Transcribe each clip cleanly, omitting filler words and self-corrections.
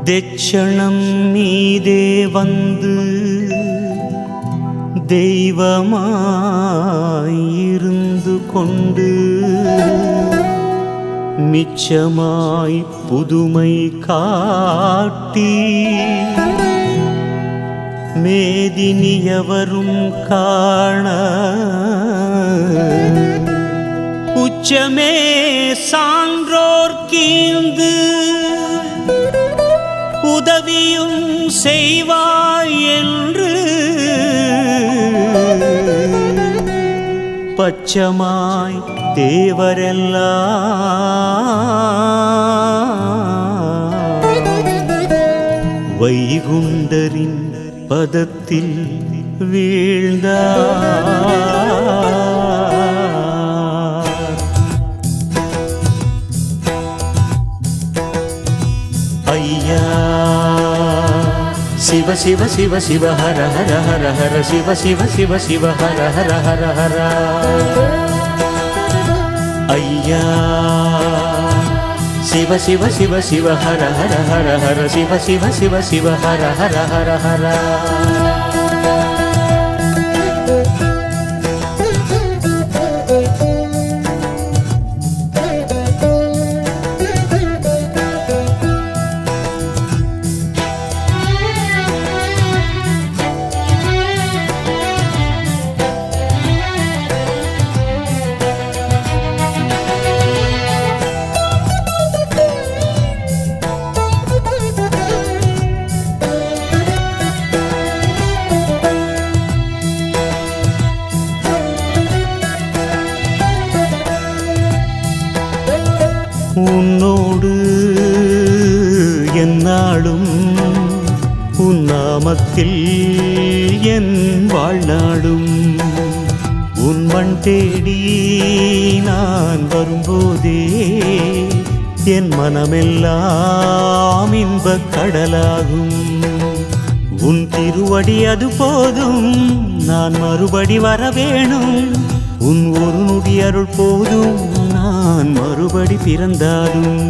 தெச்சணம் மீதே வந்து தெய்வமாயிருந்து கொண்டு மிச்சமாய் புதுமை காட்டி மேதினியவரும் காண உச்சமே சான்றோர் கீழ்ந்து உதவியும் செய்வாய் என்று பச்சமாய் தேவரெல்லாம் வைகுண்டரின் பதத்தில் வீழ்ந்தார். ஐயா சிவ சிவ சிவ சிவ ஹர ஹர ஹர ஹர சிவ சிவ சிவ சிவ ஹர ஹர ஹர ஹர. ஐயா சிவ சிவ சிவ சிவ ஹர ஹர ஹர ஹர சிவ சிவ சிவ சிவ ஹர ஹர ஹர ஹர. உன்னோடு எந்நாளும் உன் நாமத்தில் என் வாழ்நாளும் உன் மண் தேடி நான் வரும்போதே என் மனமெல்லாம் இன்பக் கடலாகும். உன் திருவடி அது போதும், நான் மறுபடி வர வேணும். உன் ஒரு நொடி அருள் போதும், நான் மறுபடி பிறந்தாலும்.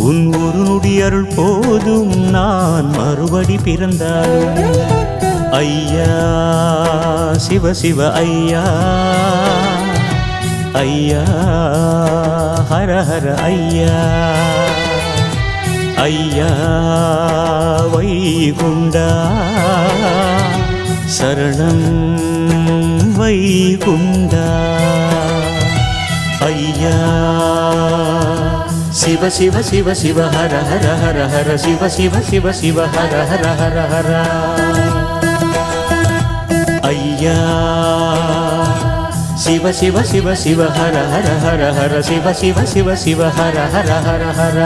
உன் ஒரு நொடி அருள் போதும், நான் மறுபடி பிறந்தாலும். ஐயா சிவ சிவ ஐயா, ஐயா ஹர ஹர ஐயா. ஐயா வைகுண்டா சரணம் வைகுண்டா. ஐயா சிவ சிவ சிவ சிவ ஹர ஹர ஹர ஹர சிவ சிவ சிவ சிவ ஹர ஹர ஹர ஹர. ஐயா சிவ சிவ சிவ சிவ ஹர ஹர ஹர ஹர சிவ சிவ சிவ சிவ ஹர ஹர ஹர ஹர.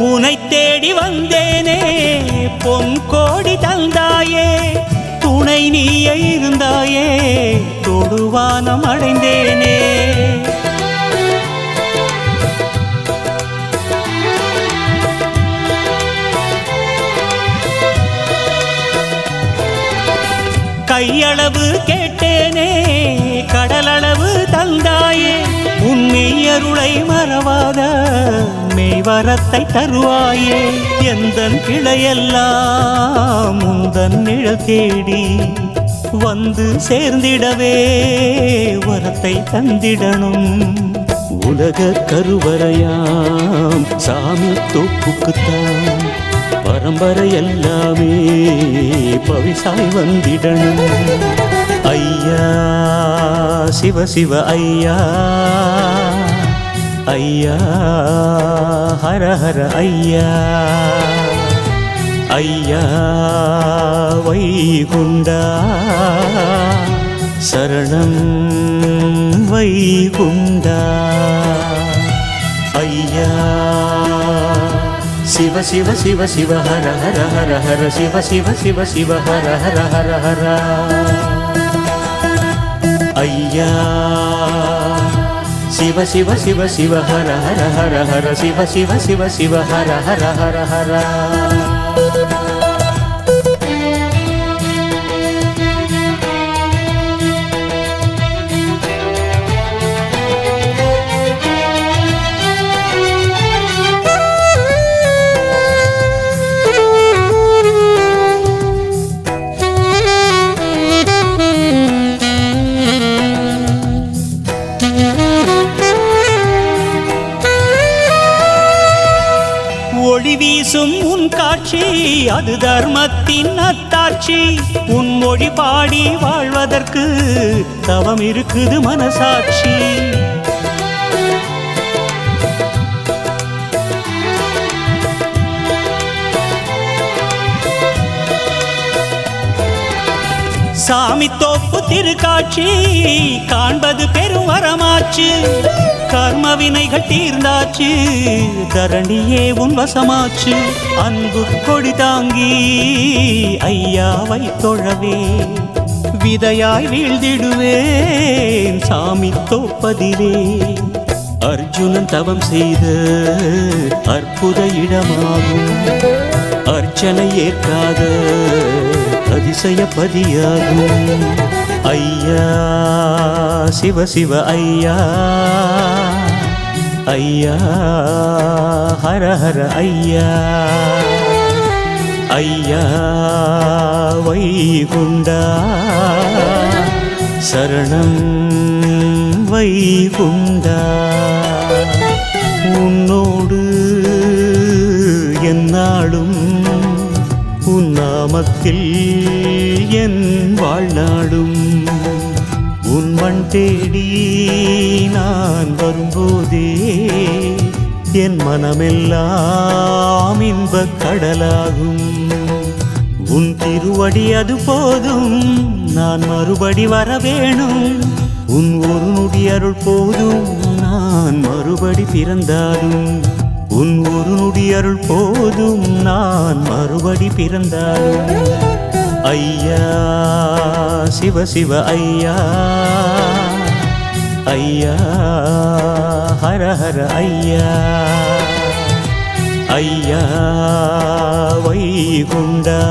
உனை தேடி வந்தேனே பொன் கோடி தந்தாயே, துணை நீயே இருந்தாயே தொடுவானம் அடைந்தேனே. கையளவு கேட்டேனே கடலளவு தந்தாயே, உன்மெய்யருளை மறவாத மெய்வரத்தை தருவாயே. எந்தன் கிளையெல்லாம் உந்தன் நிழல் தேடி வந்து சேர்ந்திடவே வரத்தை தந்திடணும். உலக கருவறையாம் சாமி தோப்புக்குத்தான் பரம்பரை எல்லாமே பவிசாய் வந்திடணும். ஐயா சிவ சிவ ஐயா, ஐயா ஹர ஹர ஐயா. ஐயா வைகுண்டா சரணம் வைகுண்டா. சிவ சிவ சிவ சிவ ஹர ஹர ஹர ஹர சிவ சிவ சிவ சிவ ஹர ஹர ஹர ஹர ஐயா சிவ சிவ சிவ சிவ ஹர ஹர ஹர ஹர சிவ சிவ சிவ சிவ ஹர ஹர ஹர ஹர ஒளி வீசும் உன் காட்சி அது தர்மத்தின் அத்தாட்சி உன் மொழி பாடி வாழ்வதற்கு தவம் இருக்குது மனசாட்சி சாமி தோப்பு திருக்காட்சி காண்பது பெரும் வரமாச்சு கர்ம வினைகள் தீர்ந்தாச்சு தரணியே உன் வசமாச்சு அன்பு கொடி தாங்கி ஐயாவை தொழவே விதையாய் வீழ்ந்திடுவேன் சாமி தோப்பதிலே அர்ஜுனன் தவம் செய்த அற்புத இடமாகும் அர்ச்சனை ஏற்காத அதிசயப்பதியாகும் ஐயா சிவ சிவ ஐயா ஐயா ஹர ஹர ஐயா ஐயா வைகுண்டா சரணம் வைகுண்டா உன்னோடு எந்நாளும் உன் நாமத்தில் என் வாழ்நாடும் உன் மண் தேடி நான் வரும்போதே என் மனமெல்லாம் இன்பக் கடலாகும் உன் திருவடி அது போதும் நான் மறுபடி வர வேணும் உன் ஒரு நொடி அருள் போதும் நான் மறுபடி பிறந்தாலும் உன் ஒரு நொடி அருள் போதும் நான் மறுபடி பிறந்தாலும் ஐயா சிவ சிவ ஐயா ஐயா ஹர ஹர ஐயா ஐயா வைகுண்டா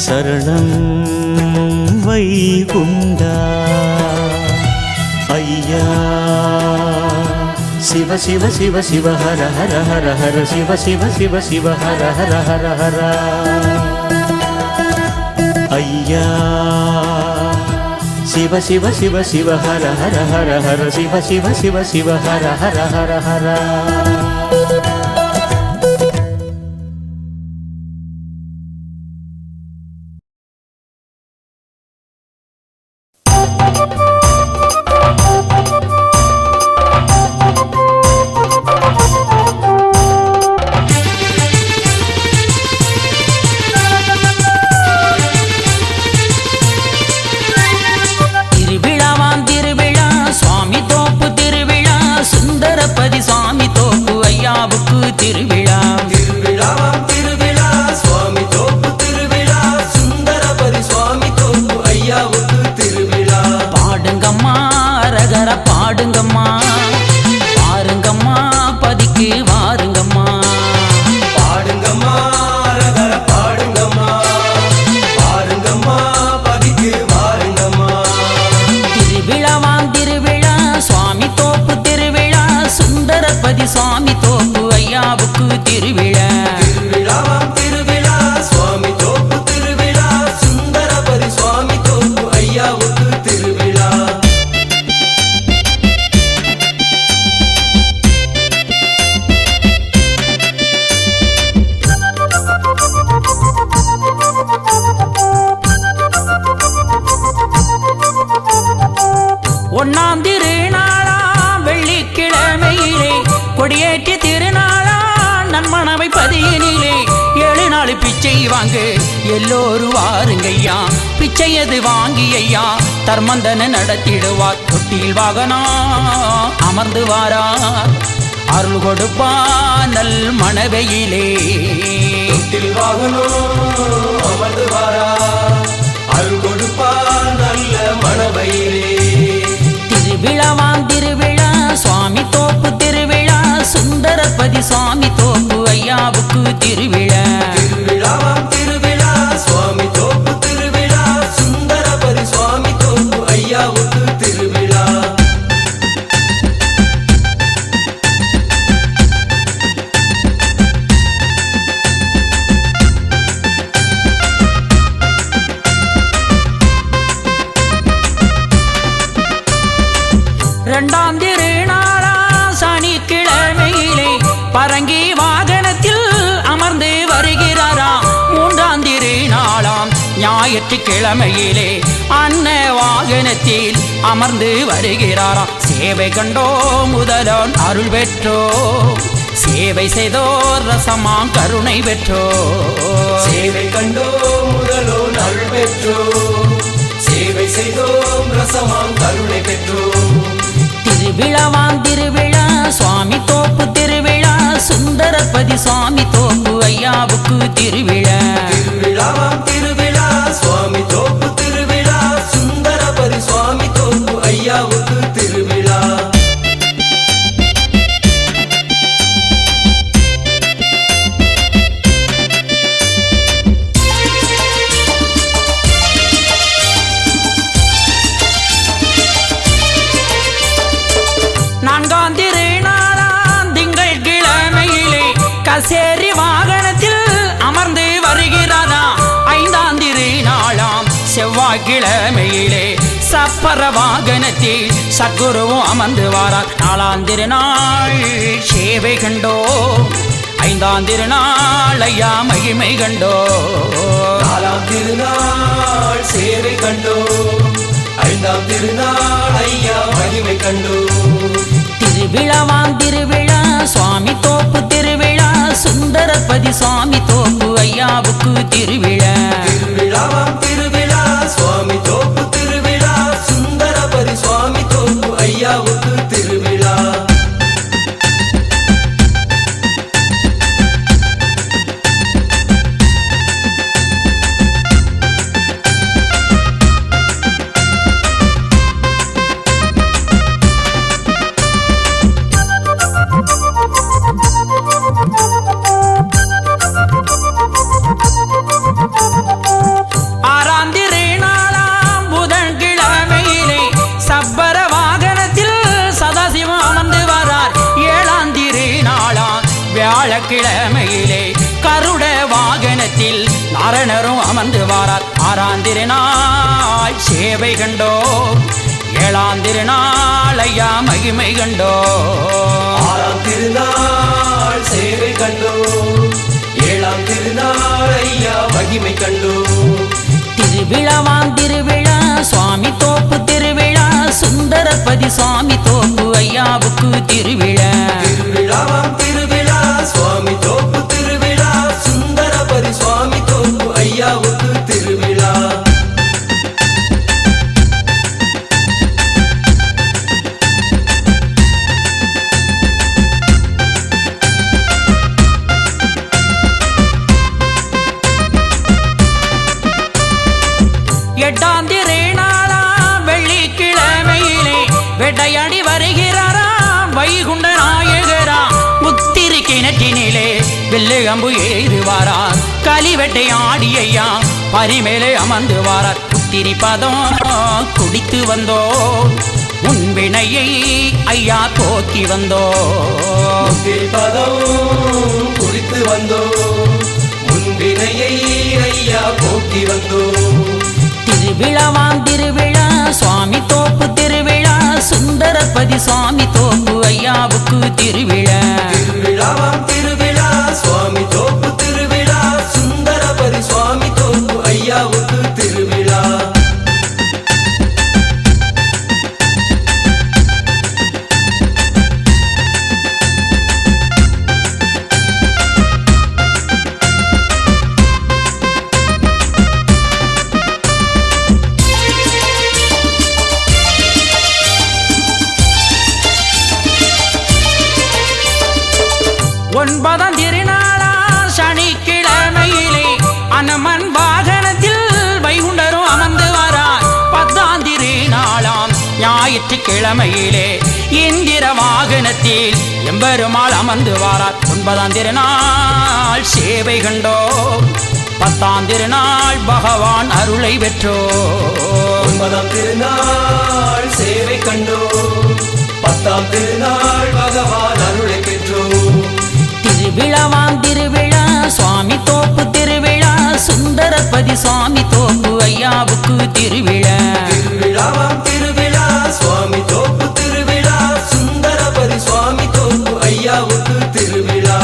சரணம் வைகுண்டா ஐயா சிவ சிவ சிவ சிவ ஹர ஹர ஹர ஹர சிவ சிவ சிவ சிவ ஹர ஹர ஹர ஹர ஐயா சிவ சிவ சிவ சிவ ஹர ஹர ஹர ஹர சிவ சிவ சிவ சிவ ஹர ஹர ஹர ஹர கொடியேற்றி திருநாளா நன்மனவை பதியினிலே 7 நாள் பிச்சை வாங்க எல்லோரும் வாருங்கய்யா பிச்சையது வாங்கி ஐயா தர்மந்தன நடத்திடுவார் தொட்டில் வாகனா அமர்ந்து வாரார் அருள் கொடுப்பான் நல் மணவையிலே அமர்ந்து வாரா அருள் கொடுப்பான் நல்ல மணவையிலே திருவிழாவாம் திருவிழா சுவாமி தோப்பு திருவிழா சுந்தரபதி சுவாமி தோப்பு ஐயாவுக்கு திருவிழா திருவிழாவாம் திருவிழா சுவாமி தோப்பு திருவிழா சுந்தரபதி சுவாமி தோப்பு ஐயாவுக்கு திருவிழா இரண்டாம் திருநாளா சனிக்கிழமையிலே பரங்கி வாகனத்தில் அமர்ந்து வருகிறாராம். மூன்றாம் திருநாளாம் ஞாயிற்றுக்கிழமையிலே அன்ன வாகனத்தில் அமர்ந்து வருகிறாராம். சேவை கண்டோ முதலோன் அருள் பெற்றோ சேவை செய்தோர் ரசமாம் கருணை பெற்றோ சேவை கண்டோ முதலோன் அருள் பெற்றோ சேவை செய்தோம் ரசமாம் கருணை பெற்றோம் திருவிழாவாம் திருவிழா சுவாமி தோப்பு திருவிழா சுந்தரபதி சுவாமி தோப்பு ஐயாவுக்கு திருவிழா திருவிழாவாம் திருவிழா சுவாமி தோப்பு திருவிழா சுந்தரபதி சுவாமி தோப்பு ஐயாவுக்கு திருவிழா நான்காம் திருநாளாம் திங்கள் கிழமையிலே கசேரி வாகனத்தில் அமர்ந்து வருகிறாரா. ஐந்தாம் திருநாளாம் செவ்வாய்க்கிழமையிலே சப்பர வாகனத்தில் சத்குருவும் அமர்ந்து வாரார். நாலாம் திருநாள் சேவை கண்டோ ஐந்தாம் திருநாள் ஐயா மகிமை கண்டோ நாலாம் திருநாள் சேவை கண்டோ ஐந்தாம் திருநாள் ஐயா மகிமை கண்டோ திருவிழாவாம் திருவிழா சுவாமி தோப்பு திருவிழா சுந்தரபதி சுவாமி தோப்பு ஐயாவுக்கு திருவிழா திருவிழாவாம் திருவிழா சுவாமி தோப்பு திருவிழா சுந்தரபதி சுவாமி தோப்பு ஐயாவுக்கு திருவிழா ஆறாம் திருநாளாம் புதன்கிழமையிலே சப்பர வாகனத்தில் சதாசிவம் அமர்ந்து வரார். ஏழாம் திருநாளாம் வியாழக்கிழமையிலே கருட வாகனத்தில் நாரணரும் அமர்ந்து வாரார். ஆறாம் திருநாள் சேவை கண்டோ ஏழாம் திருநாள் ஐயா மகிமை கண்டோ ஆறாம் திருநாள் சேவை கண்டோ ஏழாம் திருநாள் ஐயா மகிமை கண்டோ திருவிழாவாம் திருவிழா சுவாமி தோப்பு திருவிழா சுந்தரபதி சுவாமி தோப்பு ஐயாவுக்கு திருவிழா திருவிழாவாம் திருவிழா சுவாமி தோப்பு திருவிழா சுந்தரபதி சுவாமி தோப்பு ஐயாவுக்கு திருவிழா எட்டாம் திருநாளா வெள்ளிக்கிழமையிலே வேட்டையாடி வருகிறாரா வைகுண்ட நாயகரா. முத்திரி கிணற்றினிலே வெள்ளை அம்பு ஏறுவாரா. களி வெட்டையாடி ஐயா பரிமேலே அமர்ந்து வாரார். புத்திரி பதம் குடித்து வந்தோ உன் வினையை ஐயா போக்கி வந்தோ பதம் குடித்து வந்தோ முன்பினையை ஐயா போக்கி வந்தோ திருவிழாவாம் திருவிழா சுவாமி தோப்பு திருவிழா சுந்தரபதி சுவாமி தோப்பு ஐயாவுக்கு திருவிழா திருவிழாவாம் திருவிழா சுவாமி தோப்பு திருவிழா சுந்தரபதி சுவாமி தோப்பு ஐயாவுக்கு திருவிழா 9ஆம் திருநாளா சனிக்கிழமையிலே அனுமன் வாகனத்தில் வைகுண்டரும் அமர்ந்து வரார். 10ஆம் திருநாளாம் ஞாயிற்றுக்கிழமையிலே இந்திர வாகனத்தில் எம்பெருமாள் அமர்ந்து வாரார். 9ஆம் திருநாள் சேவை கண்டோம், 10ஆம் திருநாள் பகவான் அருளை பெற்றோம். 9ஆம் திருநாள் சேவை கண்டோம், 10ஆம் திருநாள் பகவான் அருளை பெற்றோம். திருவிழாவாம் திருவிழா சுவாமி தோப்பு திருவிழா, சுந்தரபதி சுவாமி தோப்பு ஐயாவுக்கு திருவிழா. திருவிழாவாம் திருவிழா சுவாமி தோப்பு திருவிழா, சுந்தரபதி சுவாமி தோப்பு ஐயாவுக்கு திருவிழா.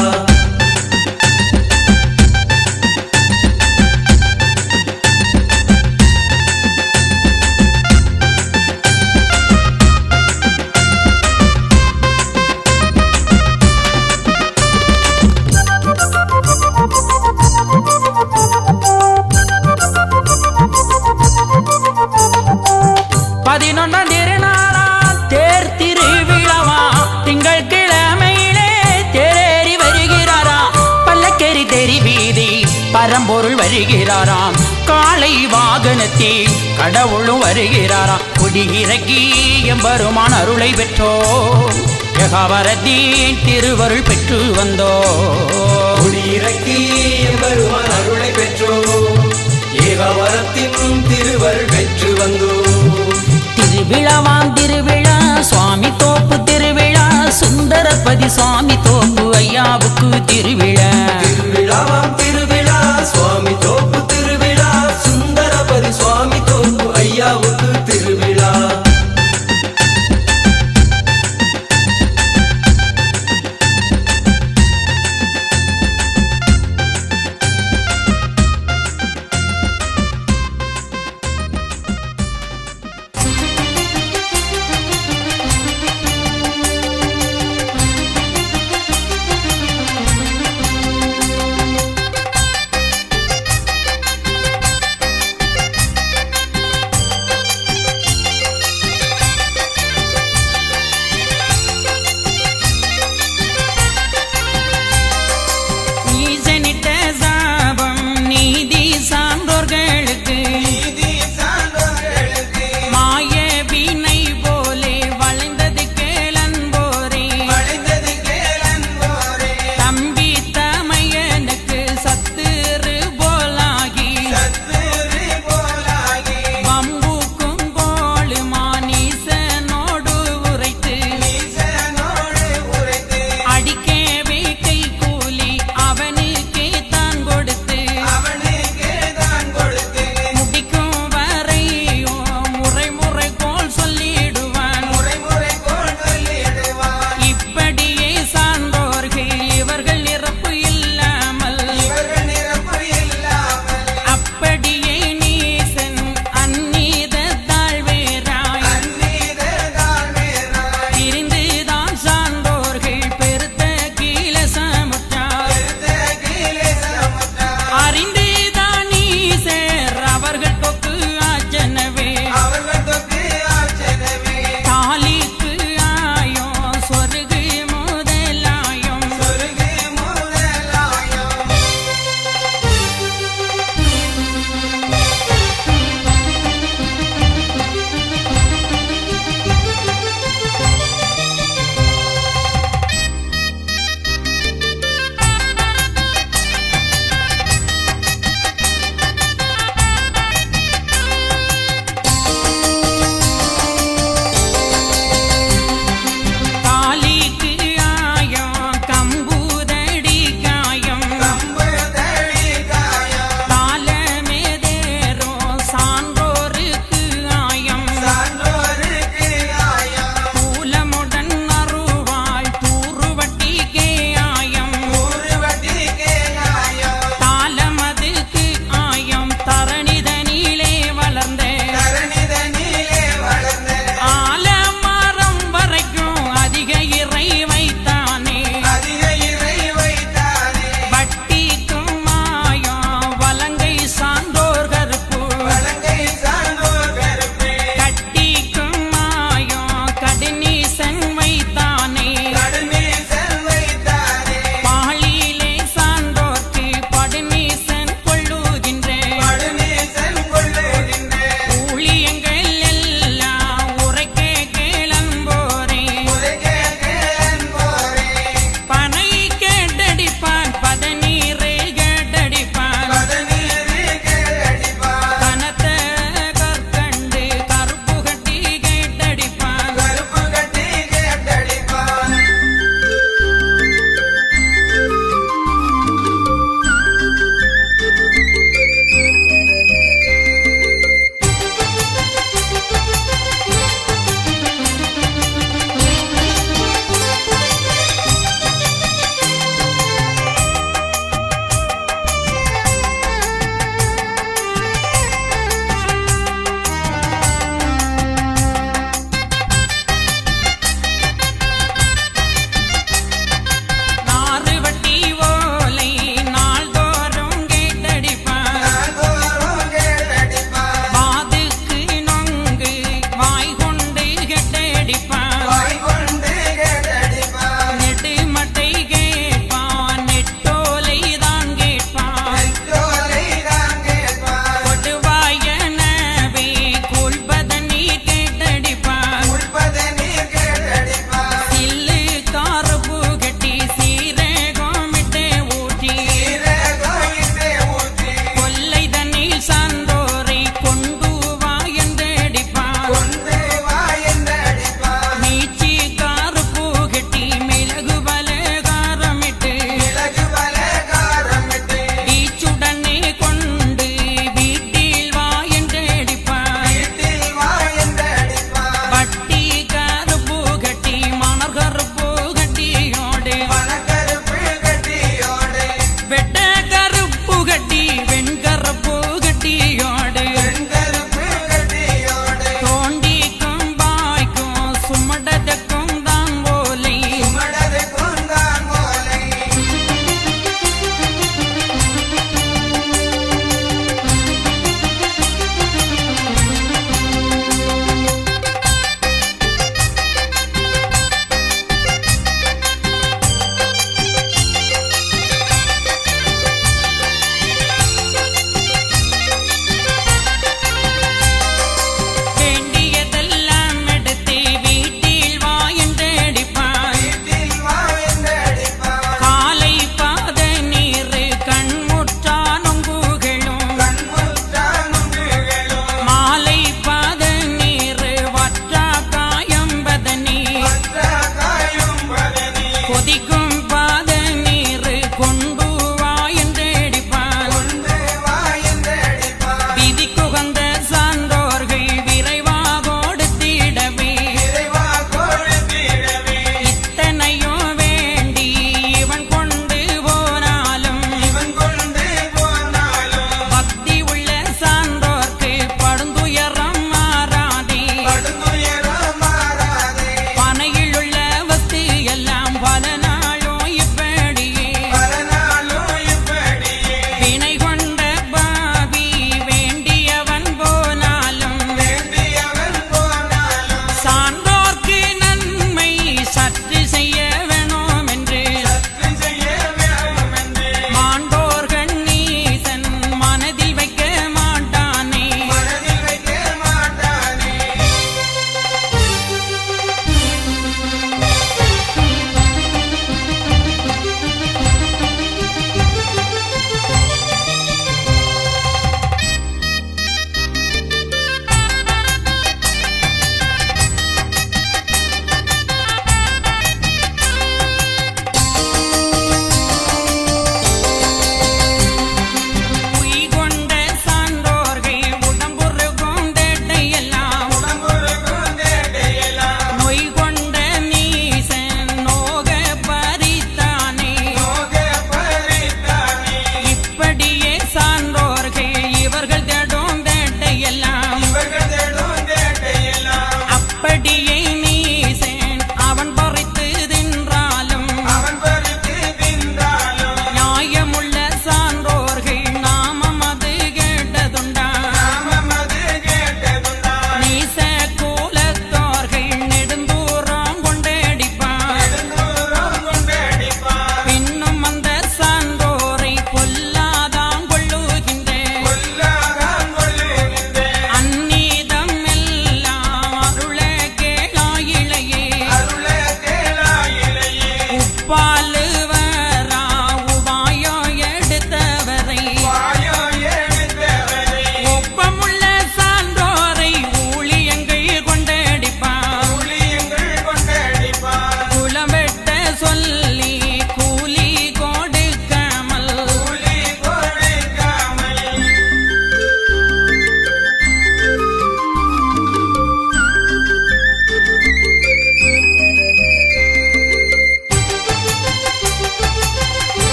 பதினொன்றாம் திருநாளா தேர் திருவிழாவா, திங்கள் கிழமையிலே தேரேறி வருகிறாரா. பல்லக்கேரி தெரி வீதி பரம்பொருள் வருகிறாராம், காளை வாகனத்தில் கடவுளும் வருகிறாராம். குடியிறக்கி எம்பெருமான் அருளை பெற்றோம், ஏகாவரத்தின் திருவருள் பெற்று வந்தோம். குடியிறக்கி எம்பெருமான் அருளை பெற்றோம், ஏகாவரத்தின் திருவருள் பெற்று வந்தோம். திருவிழாவாம் திருவிழா சுவாமி தோப்பு திருவிழா, சுந்தரபதி சுவாமி தோப்பு ஐயாவுக்கு திருவிழா. திருவிழாவாம் திருவிழா சுவாமி தோப்பு திருவிழா, சுந்தரபதி சுவாமி தோப்பு ஐயாவுக்கு திருவிழா. ஈசனிட்ட சாபம் நீதி சான்றோர்களுக்கு, மாய வீணை போலே வளைந்தது கேளன்போரே. தம்பி தமையனுக்கு சத்துரு போலாகி, வம்புக்கும் கோளுமா நீசனோடு உரைத்து, அடிக்கவே கை கூலி அவனுக்கே தான் கொடுத்து, முடிக்கும் வரையும் முறை முறை கோல் சொல்லிடுவான். இப்படியே சான்றோர்கள் இவர்கள் நிரப்பு இல்லாமல், அப்படியே நீசன் அந்நீத தாழ்வேராய் திரிந்துதான் சான்றோர்கள் பெருத்த கீழ சமுற்றார். அறிந்துதான் நீசர் அவர்கள் கொக்கு ஆச்சனவே, தாலிக்கு ஆயம் சொருகு முதலாயம். தாலி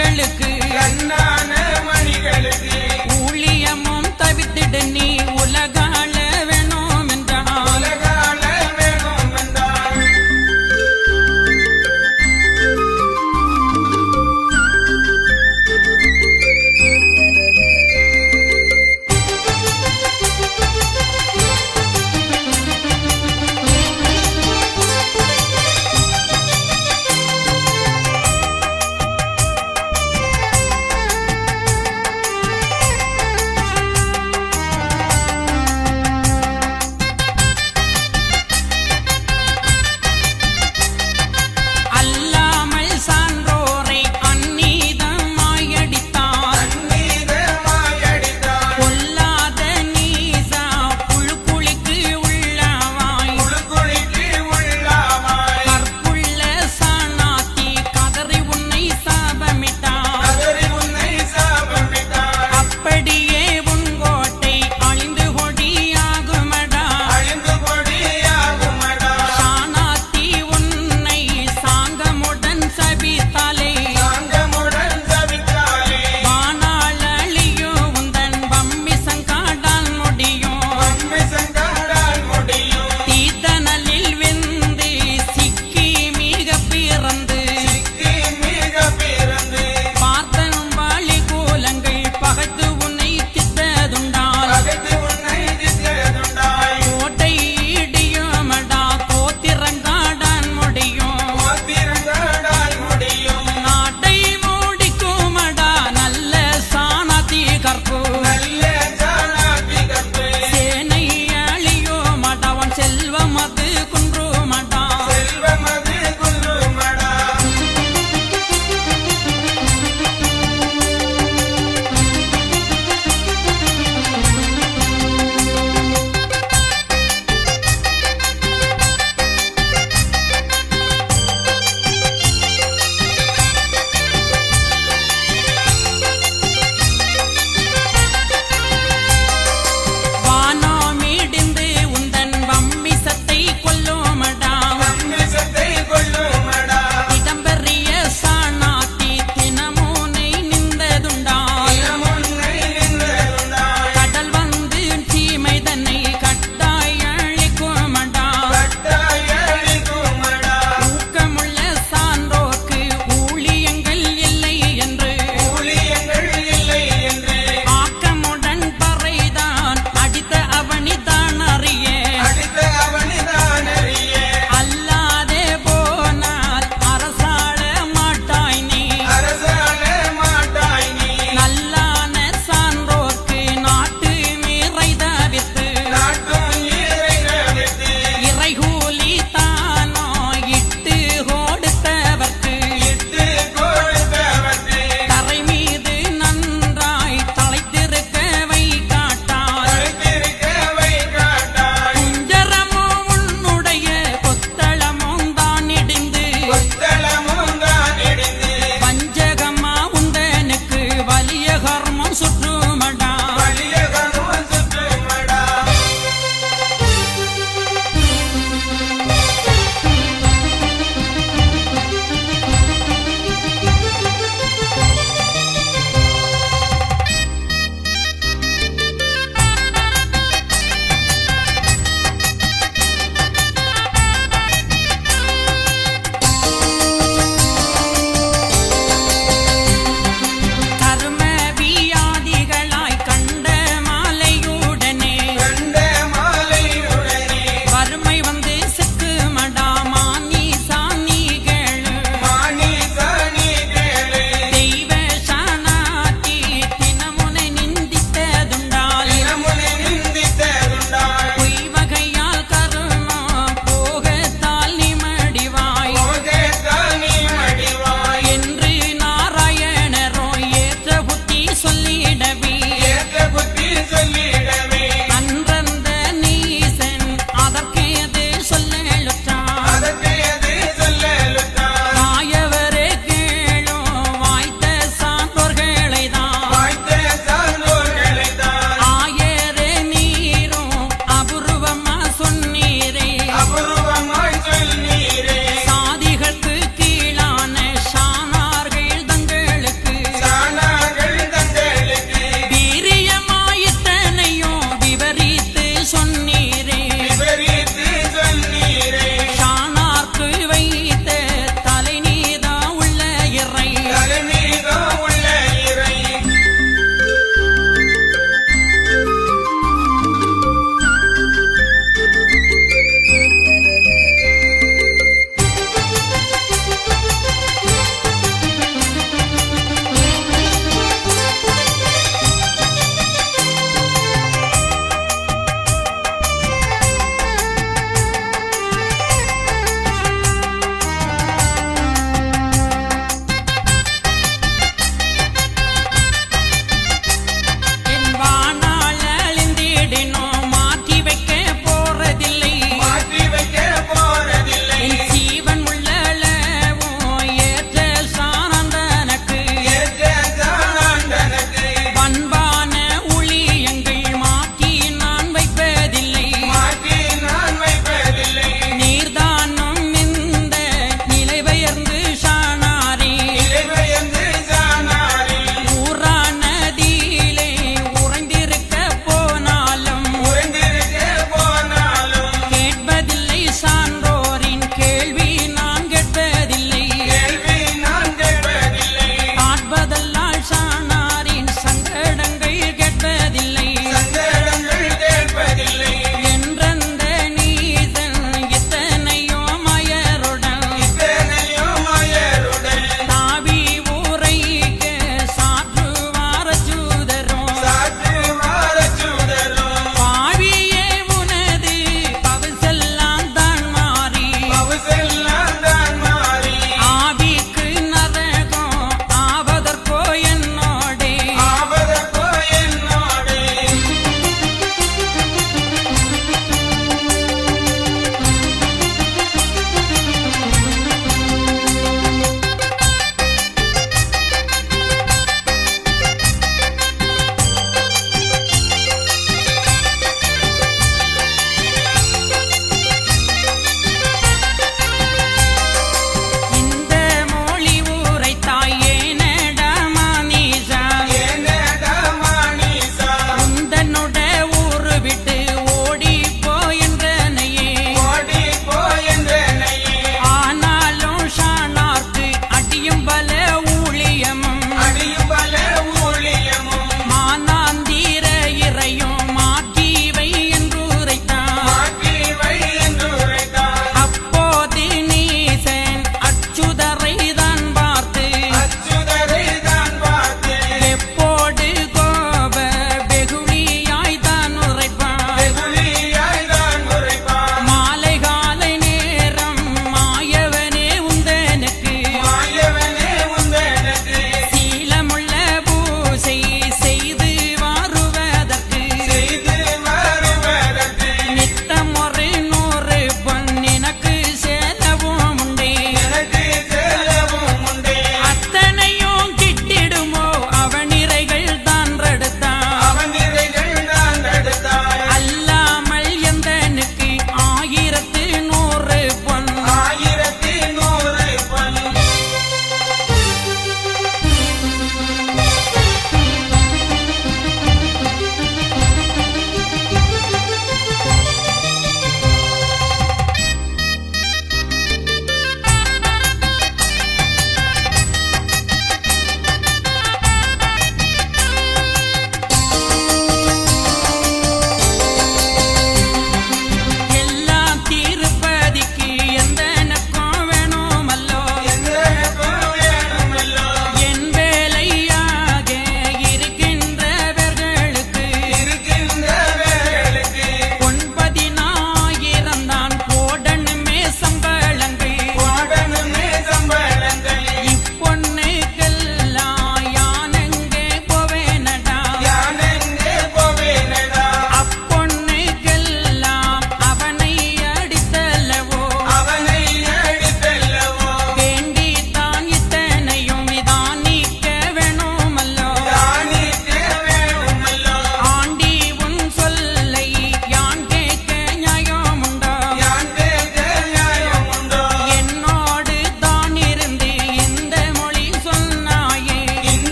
மணிகளுக்கு கண்ணான மணிகளுக்கு ஊழியமும் தவித்திட நீ உலகால வேணும் என்றால் உலகால வேணும் என்றால்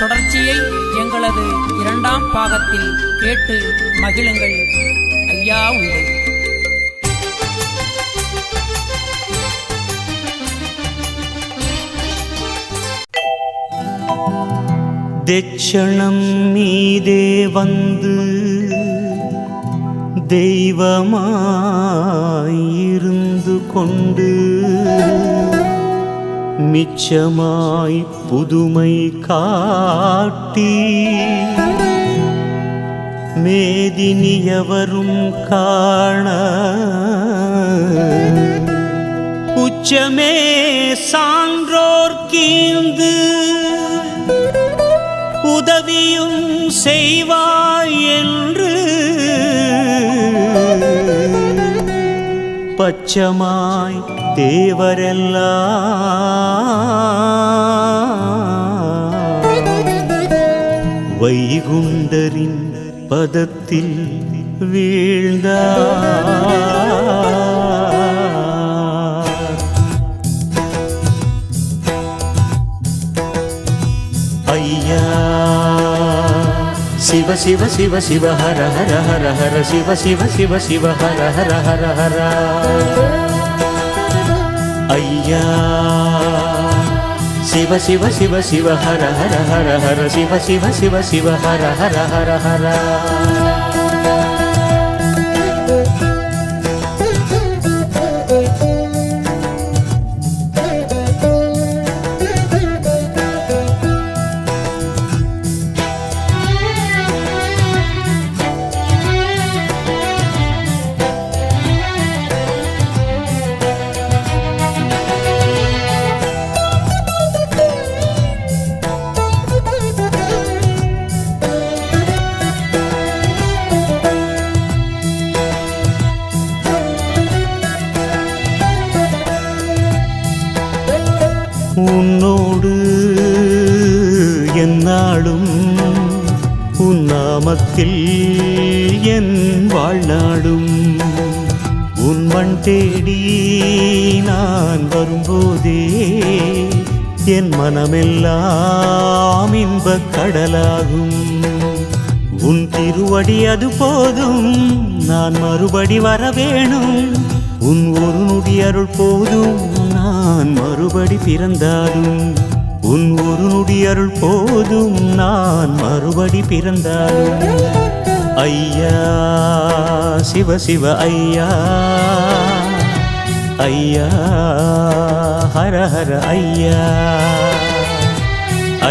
தொடர்ச்சியை எங்களது 2ஆம் பாகத்தில் கேட்டு மகிழுங்கள். ஐயா உண்டு. தெச்சணம் மீதே வந்து தெய்வமாயிருந்து கொண்டு மிச்சமாய் புதுமை காட்டி மேதினியவரும் காண உச்சமே சான்றோர் கீந்து உதவியும் செய்வாய் என்று பச்சமாய் தேவரெல்லாம் வைகுண்டரின் பதத்தில் வீழ்ந்தார். ஐயா சிவ சிவ சிவ சிவ ஹர ஹர ஹர ஹர சிவ சிவ சிவ சிவ ஹர ஹர ஹர ஹர. ஐயா சிவ சிவ சிவ சிவ ஹர ஹர ஹர ஹர சிவ சிவ சிவ சிவ ஹர ஹர ஹர ஹர. உன்னோடு என்னாலும் உன் நாமத்தில் என் வாழ்நாடும் உன் மண் தேடி நான் வரும்போதே என் மனமெல்லாம் இன்பக் கடலாகும். உன் திருவடி அது போதும், நான் மறுபடி வர வேணும். உன் ஒரு நொடி அருள் போதும், நான் மறுபடி பிறந்தாலும். உன் ஒரு நொடி அருள் போதும், நான் மறுபடி பிறந்தாலும். ஐயா சிவ சிவ ஐயா, ஐயா ஹர ஹர ஐயா,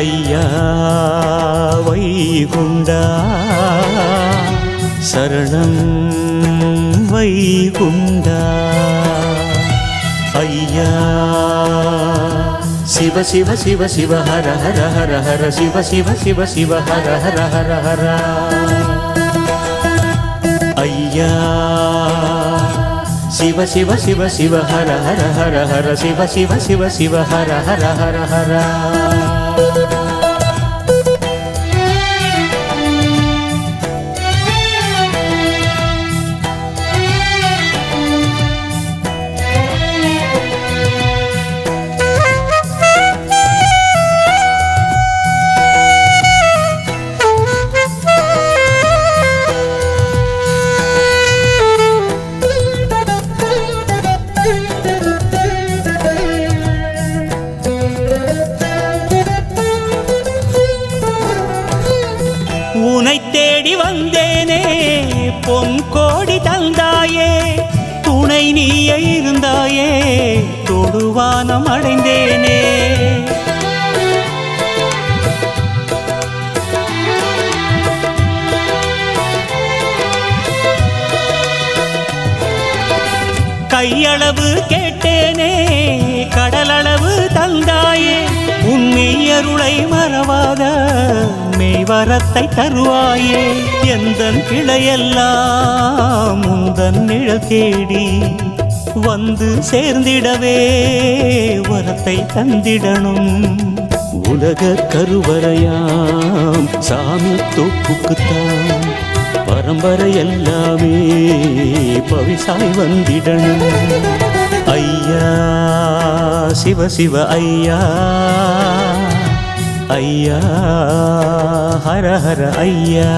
ஐயா வைகுண்டா சரணம் வைகுண்டா. ஐயா சிவ சிவ சிவ சிவ ஹர ஹர ஹர ஹர சிவ சிவ சிவ சிவ ஹர ஹர ஹர ஹர. ஐயா சிவ சிவ சிவ சிவ ஹர ஹர ஹர ஹர சிவ சிவ சிவ சிவ ஹர ஹர ஹர ஹர. உனை தேடி வந்தேனே பொன் கோடி தந்தாயே, துணை நீயே இருந்தாயே தொடுவானம் அடைந்தேனே. கையளவு கேட்டேனே கடலளவு தந்தாயே, உன்மெய்யருளை மறவாத மெய்வரத்தை தருவாயே. எந்தன் கிளையெல்லாம் முந்தன் நிழல் தேடி வந்து சேர்ந்திடவே வரத்தை தந்திடணும். உலக கருவறையாம் சாமி தோப்புக்குத்தான் பரம்பரை எல்லாமே பவிசாய் வந்திடணும். ஐயா சிவ சிவ ஐயா, ஐயா ஹர ஹர ஐயா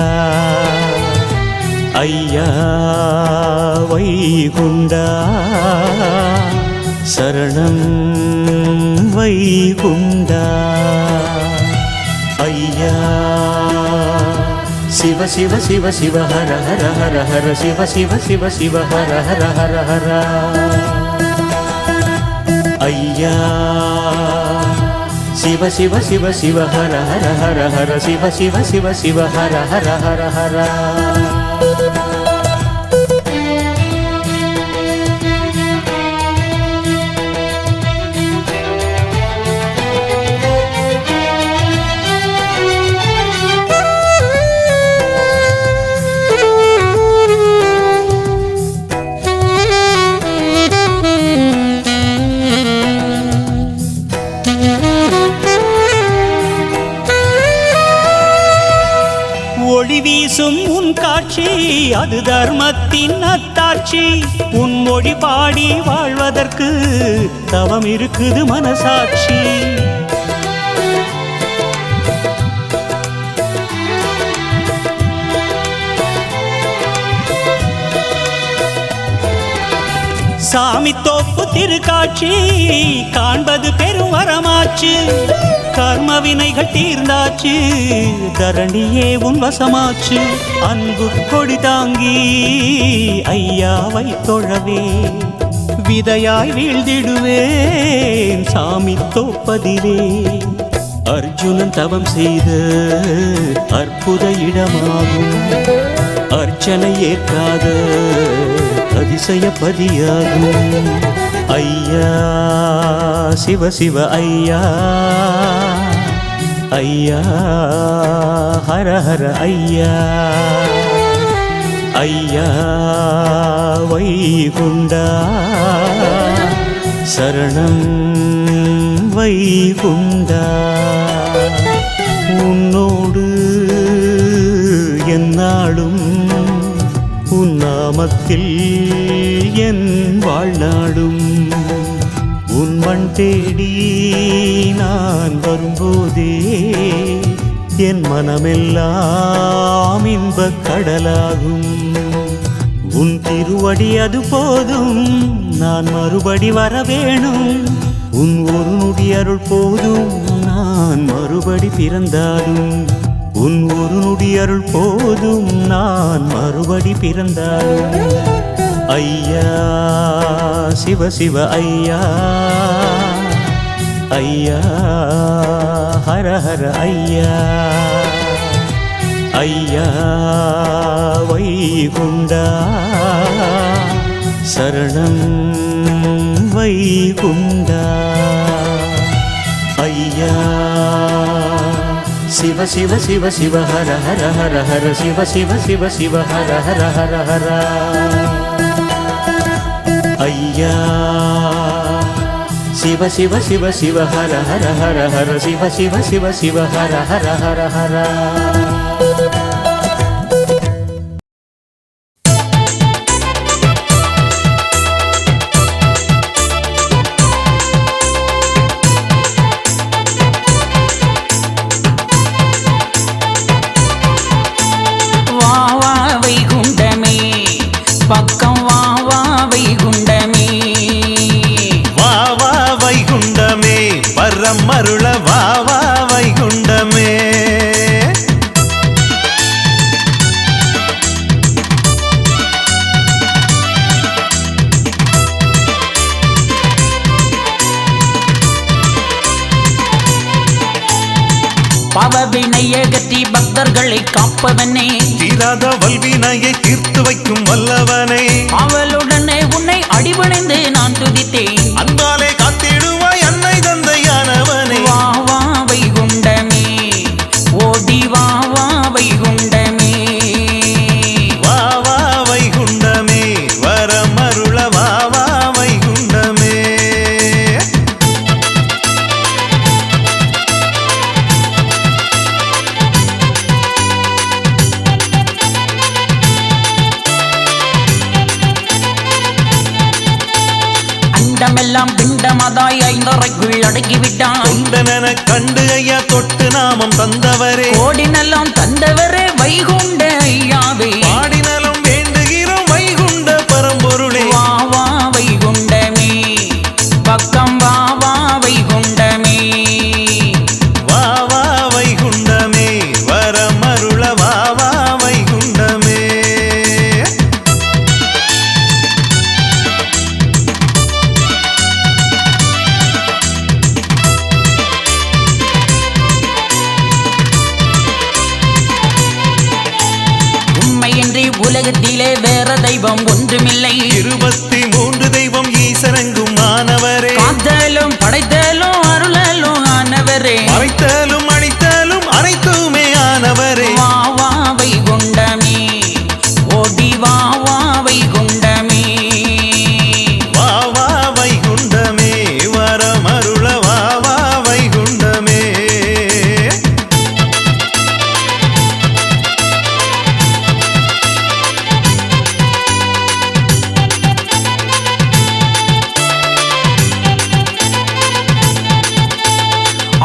ஐயா வைகுண்டா சரணம் வைகுண்டா ஐயா சிவ சிவ சிவ சிவ ஹர ஹர ஹர ஹர சிவ சிவ சிவ சிவ ஹர ஹர ஹர ஹர ஐயா சிவ சிவ சிவ சிவ ஹர ஹர ஹர ஹர சிவ சிவ சிவ சிவ ஹர ஹர ஹர ஹர ஒளி வீசும் உன் காட்சி அது தர்மத்தின் அத்தாட்சி உன் மொழி பாடி வாழ்வதற்கு தவம் இருக்குது மனசாட்சி சாமி தோப்பு திருக்காட்சி காண்பது பெரும் வரமாச்சு கர்ம வினைகள் தீர்ந்தாச்சு தரணியே உன் வசமாச்சு அன்பு கொடி தாங்கி ஐயாவை தொழவே விதையாய் வீழ்ந்திடுவேன் சாமி தோப்பதிலே அர்ஜுனன் தவம் செய்த அற்புத இடமாகும் அர்ச்சனை ஏற்காத அதிசயப்பதியாகும் ஐயா சிவ சிவ ஐயா ஐயா ஹர ஹர ஐயா ஐயா வைகுண்டா சரணம் வைகுண்டா உன்னோடு எந்நாளும் உன் நாமத்தில் என் வாழ்நாடும் உன் மண் தேடி நான் வரும்போதே என் மனமெல்லாம் இன்பக் கடலாகும் உன் திருவடி அது போதும் நான் மறுபடி வர வேணும் உன் ஒரு நொடி அருள் போதும் நான் மறுபடி பிறந்தாலும் உன் ஒரு நொடி அருள் போதும் நான் மறுபடி பிறந்தாலும் ஐயா சிவ சிவ ஐயா ஐயா ஹர ஹர ஐயா ஐயா வைகுண்டா சரணம் வைகுண்டா ஐயா சிவ சிவ சிவ சிவ ஹர ஹர ஹர ஹர சிவ சிவ சிவ சிவ ஹர ஹர ஹர ஹர ஐயா சிவ சிவ சிவ சிவ ஹர ஹர ஹர ஹர சிவ சிவ சிவ சிவ ஹர ஹர ஹர ஹர மருள வா வா வைகுண்டமே பாவவினையகற்றி பக்தர்களை காப்பவனே தீராத வல்வினையை தீர்த்து வைக்கும் வல்லவனே அவளுடனே உன்னை அடிபணிந்து நான் துதித்தேன் அன்பாலே காத்திடுவாய் அன்னை தந்தையானவனே வா வா வைகுண்டமே ஓடி வா வா வைகுண்டமே வா வா வைகுண்டமே வரமருள வா வா வைகுண்டமே அண்டமெல்லாம் பிண்டமதாய் கந்தரைக்குள் அடக்கிவிட்டான். தொண்டனென கண்டு ஐயா தொட்டு நாமம் தந்தவரே, கோடி நலம் தந்தவரே வைகுண்ட ஐயாவே, பாடி நலம் வேண்டுகிறோம் வைகுண்ட பரம்பொருளே. வா வா வைகுண்டமே, பக்கம் வா வா வைகுண்டமே, வா வா வைகுண்டமே, வரமருள வா வா வைகுண்டமே. உண்மையின்றி உலகத்திலே வேற தெய்வம் ஒன்றுமில்லை. 23 தெய்வம் ஈசரங்கும் ஆனவரே, காத்தலும் படைத்தலும் அருளலும் ஆனவரே, மறைத்தலும் அழித்தலும் அனைத்துமே ஆனவரே. வா வா வைகுண்டமே, ஓடி வா வா வைகுண்டமே, வா வா வைகுண்டமே, வரமருள வா வா வைகுண்டமே.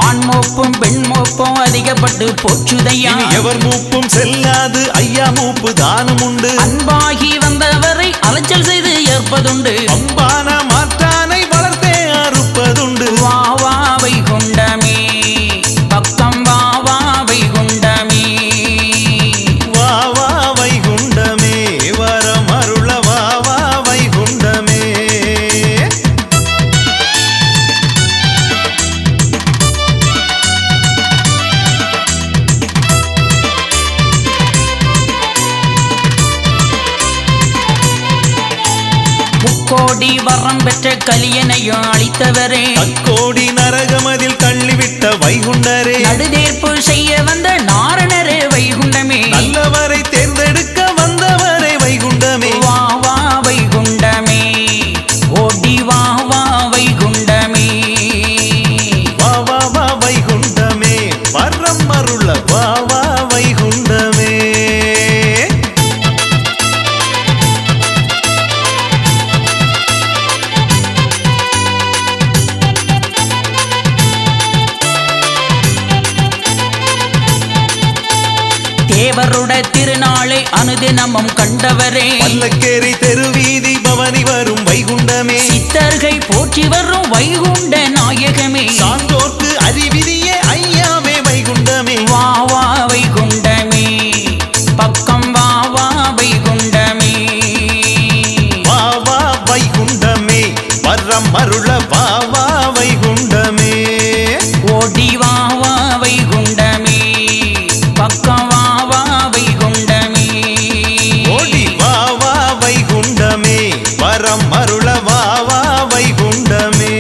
ஆண் மோப்பும் பெண் மோப்பும் அதிகப்பட்டு போச்சுதையா. இனி எவர் மூப்பும் செல்லாது ஐயா மூப்பு தானும் உண்டு. அன்பாகி வந்தவரை அலைச்சல் செய்து ஏற்பதுண்டு. அம்பான மாற்றானை வளர்த்தே அறுப்பதுண்டு. வா வா வைகுண்டமே, பக்கம் வா வா வைகுண்டமே, வா வா வைகுண்டமே, வரமருள வா வா வைகுண்டமே. முக்கோடி வரம் பெற்ற கலியனையும் அளித்தவரே, தக்கோடி நரகமதில் தள்ளிவிட்ட வைகுண்டரே, நடுதேர்ப்பு செய்ய வந்த நாரணரே வைகுண்டமே, நல்லவரை தேர்ந்தெடுக்க வந்தவரே வைகுண்டமே. வா வா வைகுண்டமே, ஓடி வா வா வைகுண்டமே, வா வா வா வைகுண்டமே, வரமருள வா வா வைகுண்டமே. தேவருட திருநாளை அனுதினமும் கண்டவரே, பல்லக்கேரி தெருவீதி பவனி வரும் வைகுண்டமே, சித்தர்கள் போற்றி வரும் வைகுண்ட நாயகமே, சான்றோர்க்கு அறிவிதியே ஐயாவே வைகுண்டமே. வா வா வைகுண்டமே, பக்கம் வா வா வைகுண்டமே, வா வா வைகுண்டமே, வரமருள வா வா வைகுண்டமே. ஓடி வா வா வைகுண்டமே, பக்கம் வா வா வைகுண்டமே, ஓடி வா வா வைகுண்டமே, வரமருள வா வா வைகுண்டமே.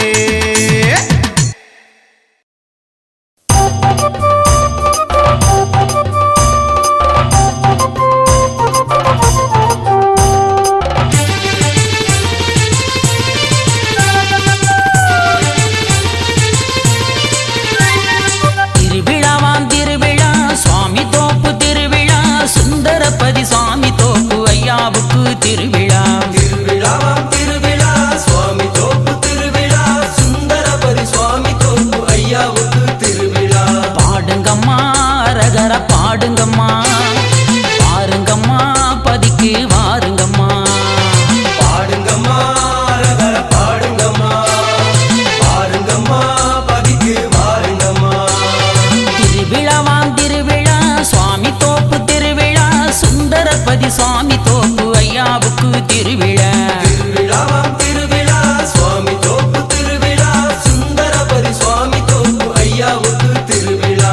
திருவிழாவாம் திருவிழா சுவாமி தோப்பு திருவிழா, சுந்தரபதி சுவாமி தோப்பு ஐயாவுக்கு திருவிழா. திருவிழாவாம் திருவிழா சுவாமி தோப்பு திருவிழா சுந்தரபரி சுவாமி தோப்பு ஐயாவுக்கு திருவிழா. பாடுங்கம்மா ரகர பாடுங்கம்மா, பாருங்கம்மா பதிக்கு வாருங்கம்மா, பாடுங்கம்மா ரகர பாடுங்கம்மா, பாருங்கம்மா பதிக்கு வாருங்கம்மா. திருவிழாவாம் திருவிழா சுவாமி தோப்பு திருவிழா, சுந்தரபதி சுவாமி தோப்பு ஐயாவுக்கு திருவிழா. திருவிழாவாம் திருவிழா சுவாமி தோப்பு திருவிழா சுந்தரபரி சுவாமி தோப்பு ஐயாவுக்கு திருவிழா.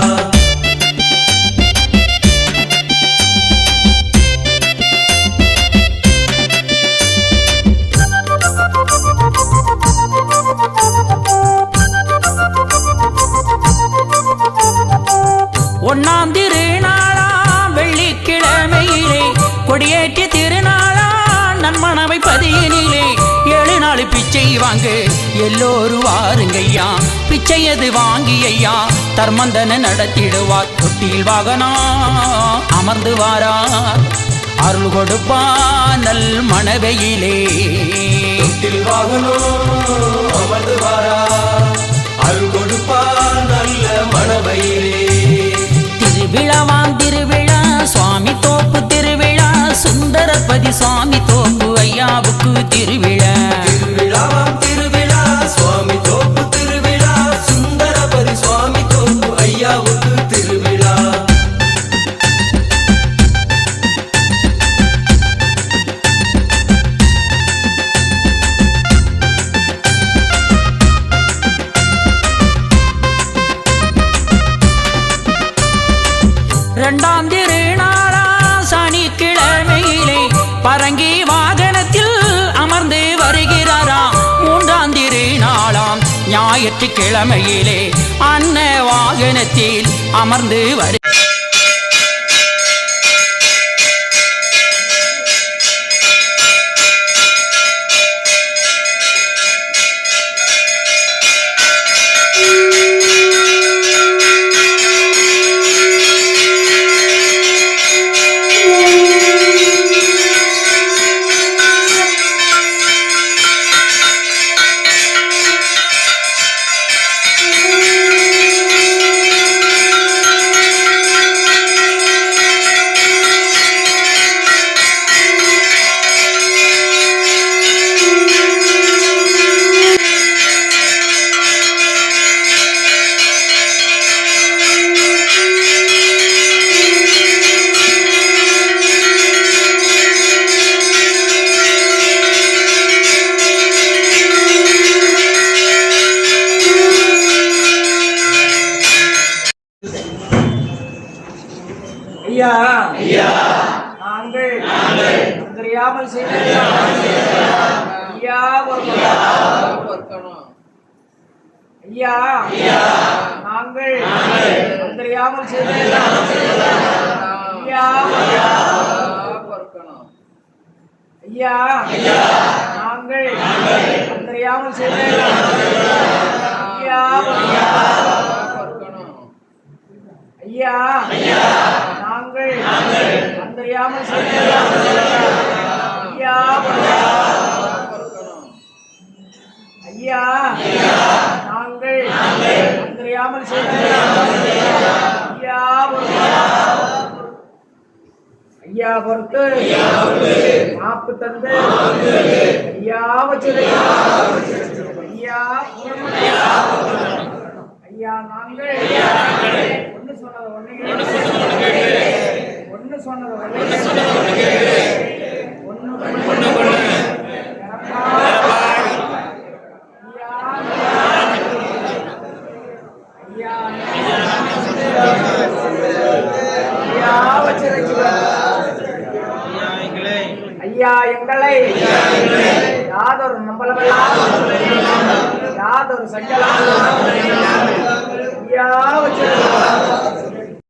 ஒன்னாம் திருநாளா வெள்ளிக்கிழமையிலே, கொடியேற்றி திருநாளா நன்மணவை பதியினிலே, 7 நாள் பிச்சை வாங்க எல்லோரும் வாருங்கய்யா, பிச்சையது வாங்கி ஐயா தர்மந்தன நடத்திடுவார். தொட்டில் வாகனா அமர்ந்து வாரார், அருள் கொடுப்பா நல் மணவையிலே. வீட்டில் வாகனம் அமர்ந்து வாரா அருள் கொடுப்பார் நல்ல மனவயிரே திருவிழாவாம் திருவிழா சுவாமி தோப்பு திருவிழா சுந்தரபதி சுவாமி தோப்பு ஐயாவுக்கு திருவிழா திருவிழாவாம் திருவிழா சுவாமி தோப்பு திருவிழா சுந்தரபதி சுவாமி தோப்பு ஐயாவுக்கு திருவிழா இரண்டாம் திருநாளா சனிக்கிழமையிலே பரங்கி வாகனத்தில் அமர்ந்து வருகிறாராம். மூன்றாம் திருநாளாம் ஞாயிற்றுக்கிழமையிலே அன்ன வாகனத்தில் அமர்ந்து வரு ஐயா நாங்கள் தெரியாமல் செய்தோம் ஐயா பொறுக்கணும் ஐயா நாங்கள் தெரியாமல் செய்தோம் ஐயா பொறுக்கணும் ஐயா நாங்கள் தெரியாமல் செய்தோம் ஐயா பொறுக்கணும் ஐயா நாங்கள் தெரியாமல் செய்தோம் ஐயா பொறுக்கணும் ஐயா நாங்கள் தெரியாமல் செய்தோம் ஐயா ஐயா பொறுத்து மாப்பு தந்து ஐயா வச்சிரு ஐயா ஐயா நாங்கள் ஒன்று சொன்னது ஒன்று சொன்னது ஐயா எங்களை யாதொரு நம்பலமெல்லாம் யாதொரு சஞ்சலம் ஐயா வச்சிருக்க